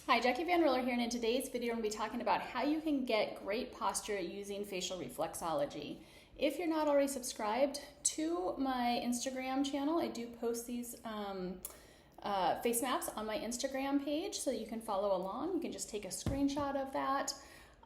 Hi, Jackie Van Riller here, and in today's video I'm going to be talking about how you can get great posture using facial reflexology. If you're not already subscribed to my Instagram channel, I do post these face maps on my Instagram page so that you can follow along. You can just take a screenshot of that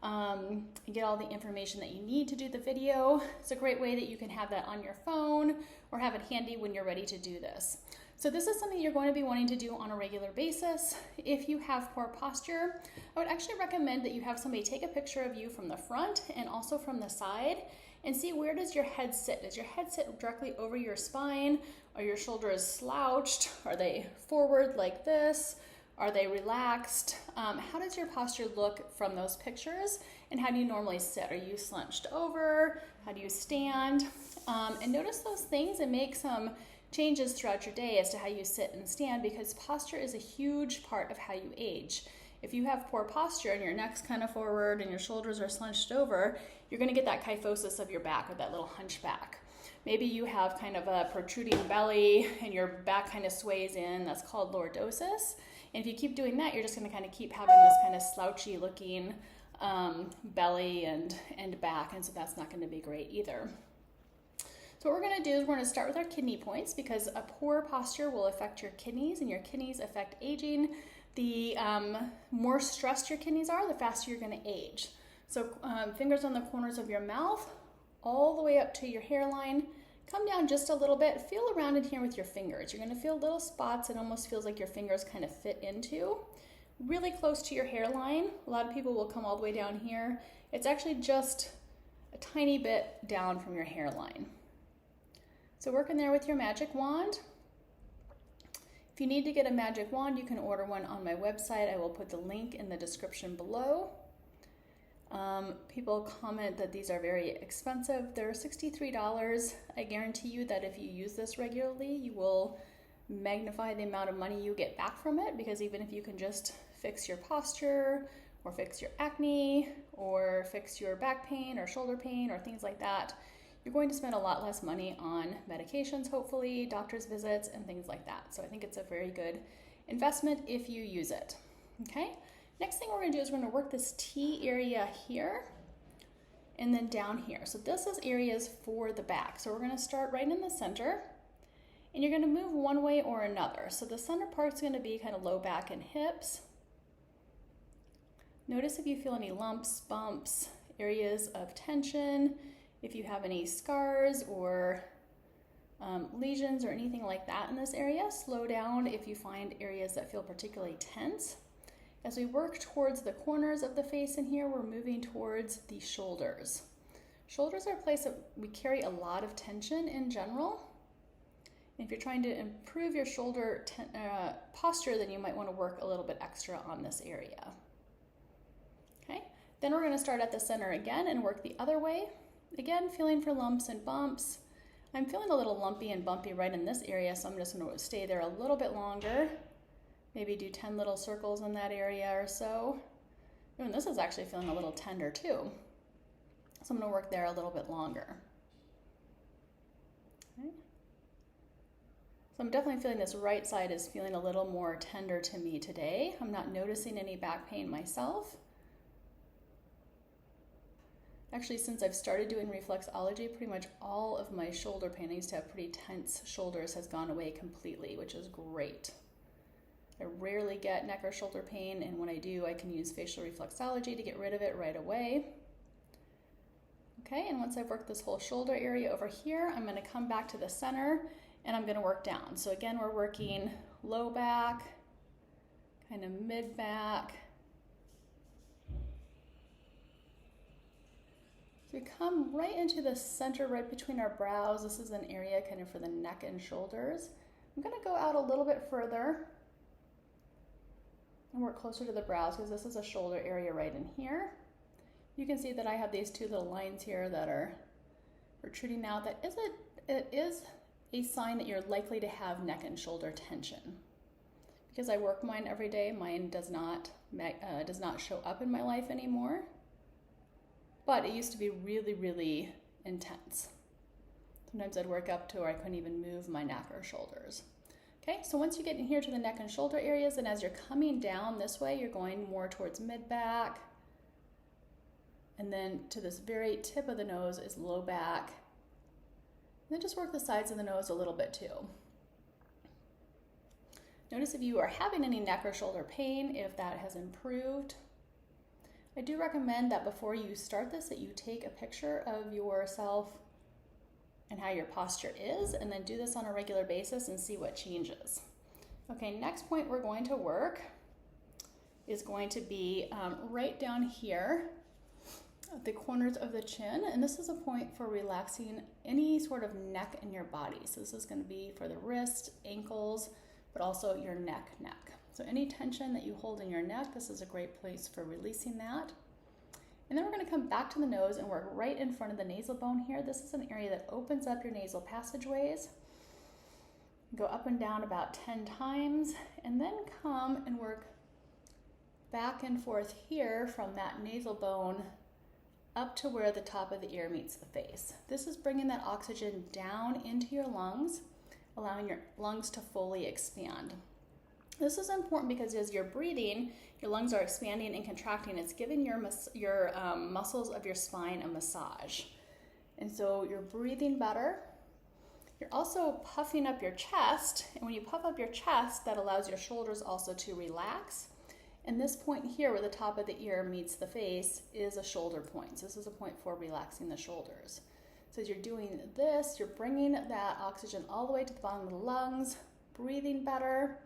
and get all the information that you need to do the video. It's a great way that you can have that on your phone or have it handy when you're ready to do this. So this is something you're going to be wanting to do on a regular basis. If you have poor posture, I would actually recommend that you have somebody take a picture of you from the front and also from the side and see where does your head sit. Does your head sit directly over your spine? Are your shoulders slouched? Are they forward like this? Are they relaxed? How does your posture look from those pictures? And how do you normally sit? Are you slouched over? How do you stand? And notice those things and make some changes throughout your day as to how you sit and stand, because posture is a huge part of how you age. If you have poor posture and your neck's kind of forward and your shoulders are slunched over, you're going to get that kyphosis of your back, or that little hunchback. Maybe you have kind of a protruding belly and your back kind of sways in. That's called lordosis. And if you keep doing that, you're just going to kind of keep having this kind of slouchy looking belly and back, and so that's not going to be great either. So what we're going to do is we're going to start with our kidney points, because a poor posture will affect your kidneys, and your kidneys affect aging. The more stressed your kidneys are, the faster you're going to age. So fingers on the corners of your mouth, all the way up to your hairline. Come down just a little bit. Feel around in here with your fingers. You're going to feel little spots. It almost feels like your fingers kind of fit into. Really close to your hairline. A lot of people will come all the way down here. It's actually just a tiny bit down from your hairline. So work in there with your magic wand. If you need to get a magic wand, you can order one on my website. I will put the link in the description below. People comment that these are very expensive. They're $63. I guarantee you that if you use this regularly, you will magnify the amount of money you get back from it, because even if you can just fix your posture or fix your acne or fix your back pain or shoulder pain or things like that, you're going to spend a lot less money on medications, hopefully, doctor's visits, and things like that. So I think it's a very good investment if you use it. Okay, next thing we're going to do is we're going to work this T area here and then down here. So this is areas for the back. So we're going to start right in the center, and you're going to move one way or another. So the center part's going to be kind of low back and hips. Notice if you feel any lumps, bumps, areas of tension. If you have any scars or lesions or anything like that in this area, slow down if you find areas that feel particularly tense. As we work towards the corners of the face in here, we're moving towards the shoulders. Shoulders are a place that we carry a lot of tension in general. And if you're trying to improve your shoulder posture, then you might want to work a little bit extra on this area. Okay, then we're going to start at the center again and work the other way. Again, feeling for lumps and bumps. I'm feeling a little lumpy and bumpy right in this area, so I'm just going to stay there a little bit longer. Maybe do 10 little circles in that area or so. And this is actually feeling a little tender too. So I'm going to work there a little bit longer. Okay. So I'm definitely feeling this right side is feeling a little more tender to me today. I'm not noticing any back pain myself. Actually, since I've started doing reflexology, pretty much all of my shoulder pain, I used to have pretty tense shoulders, has gone away completely, which is great. I rarely get neck or shoulder pain, and when I do, I can use facial reflexology to get rid of it right away. Okay, and once I've worked this whole shoulder area over here, I'm going to come back to the center, and I'm going to work down. So again, we're working low back, kind of mid back. So we come right into the center, right between our brows. This is an area kind of for the neck and shoulders. I'm going to go out a little bit further and work closer to the brows, because this is a shoulder area right in here. You can see that I have these two little lines here that are protruding out. It is a sign that you're likely to have neck and shoulder tension. Because I work mine every day, mine does not show up in my life anymore. But it used to be really, really intense. Sometimes I'd work up to where I couldn't even move my neck or shoulders. Okay, so once you get in here to the neck and shoulder areas, and as you're coming down this way, you're going more towards mid-back. And then to this very tip of the nose is low back. And then just work the sides of the nose a little bit too. Notice if you are having any neck or shoulder pain, if that has improved. I do recommend that before you start this, that you take a picture of yourself and how your posture is, and then do this on a regular basis and see what changes. Okay, next point we're going to work is going to be right down here at the corners of the chin, and this is a point for relaxing any sort of neck in your body. So this is going to be for the wrist, ankles, but also your neck. So any tension that you hold in your neck, this is a great place for releasing that. And then we're going to come back to the nose and work right in front of the nasal bone here. This is an area that opens up your nasal passageways. Go up and down about 10 times, and then come and work back and forth here from that nasal bone up to where the top of the ear meets the face. This is bringing that oxygen down into your lungs, allowing your lungs to fully expand. This is important because as you're breathing, your lungs are expanding and contracting. It's giving your muscles of your spine a massage. And so you're breathing better. You're also puffing up your chest. And when you puff up your chest, that allows your shoulders also to relax. And this point here where the top of the ear meets the face is a shoulder point. So this is a point for relaxing the shoulders. So as you're doing this, you're bringing that oxygen all the way to the bottom of the lungs, breathing better,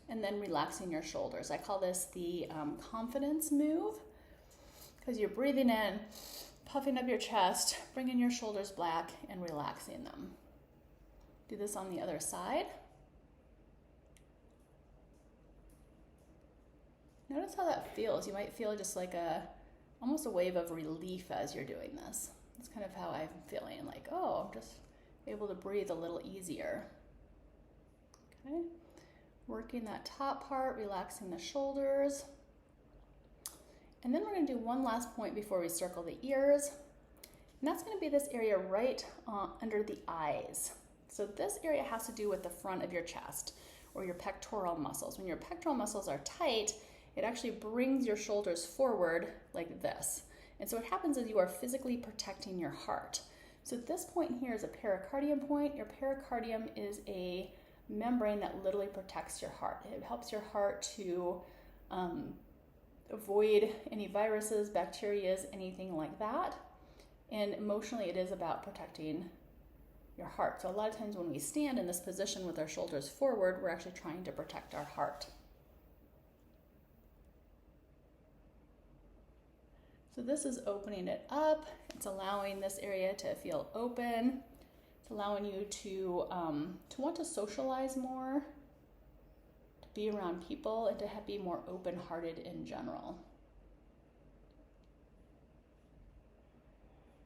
and then relaxing your shoulders. I call this the confidence move, because you're breathing in, puffing up your chest, bringing your shoulders back, and relaxing them. Do this on the other side. Notice how that feels. You might feel just like almost a wave of relief as you're doing this. That's kind of how I'm feeling, like, oh, I'm just able to breathe a little easier. Okay. Working that top part, relaxing the shoulders. And then we're going to do one last point before we circle the ears. And that's going to be this area right under the eyes. So this area has to do with the front of your chest or your pectoral muscles. When your pectoral muscles are tight, it actually brings your shoulders forward like this. And so what happens is you are physically protecting your heart. So this point here is a pericardium point. Your pericardium is a membrane that literally protects your heart. It helps your heart to avoid any viruses, bacteria, anything like that. And emotionally, it is about protecting your heart. So a lot of times when we stand in this position with our shoulders forward, we're actually trying to protect our heart. So this is opening it up. It's allowing this area to feel open. It's allowing you to want to socialize more, to be around people, and to be more open-hearted in general.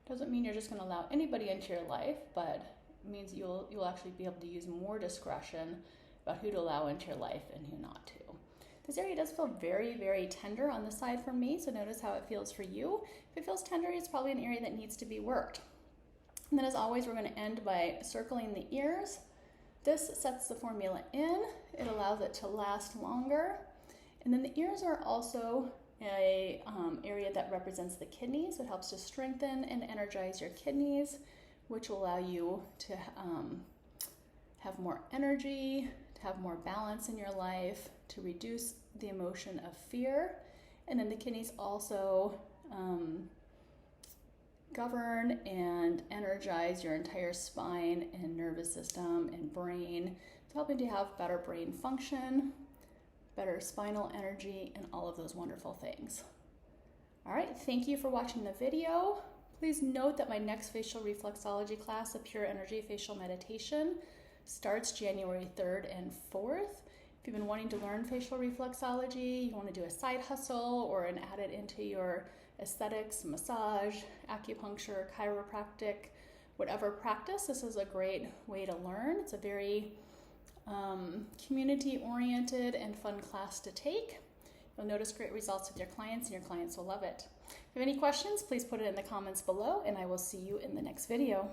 Doesn't mean you're just going to allow anybody into your life, but it means you'll actually be able to use more discretion about who to allow into your life and who not to. This area does feel very, very tender on the side for me, so notice how it feels for you. If it feels tender, it's probably an area that needs to be worked. And then as always, we're going to end by circling the ears. This sets the formula in. It allows it to last longer. And then the ears are also a area that represents the kidneys. It helps to strengthen and energize your kidneys, which will allow you to have more energy, to have more balance in your life, to reduce the emotion of fear. And then the kidneys also govern and energize your entire spine and nervous system and brain. It's helping to have better brain function, better spinal energy, and all of those wonderful things. All right, thank you for watching the video. Please note that my next facial reflexology class, a pure energy facial meditation, starts January 3rd and 4th. If you've been wanting to learn facial reflexology, you want to do a side hustle or add it into your aesthetics, massage, acupuncture, chiropractic, whatever practice, this is a great way to learn. It's a very community-oriented and fun class to take. You'll notice great results with your clients, and your clients will love it. If you have any questions, please put it in the comments below, and I will see you in the next video.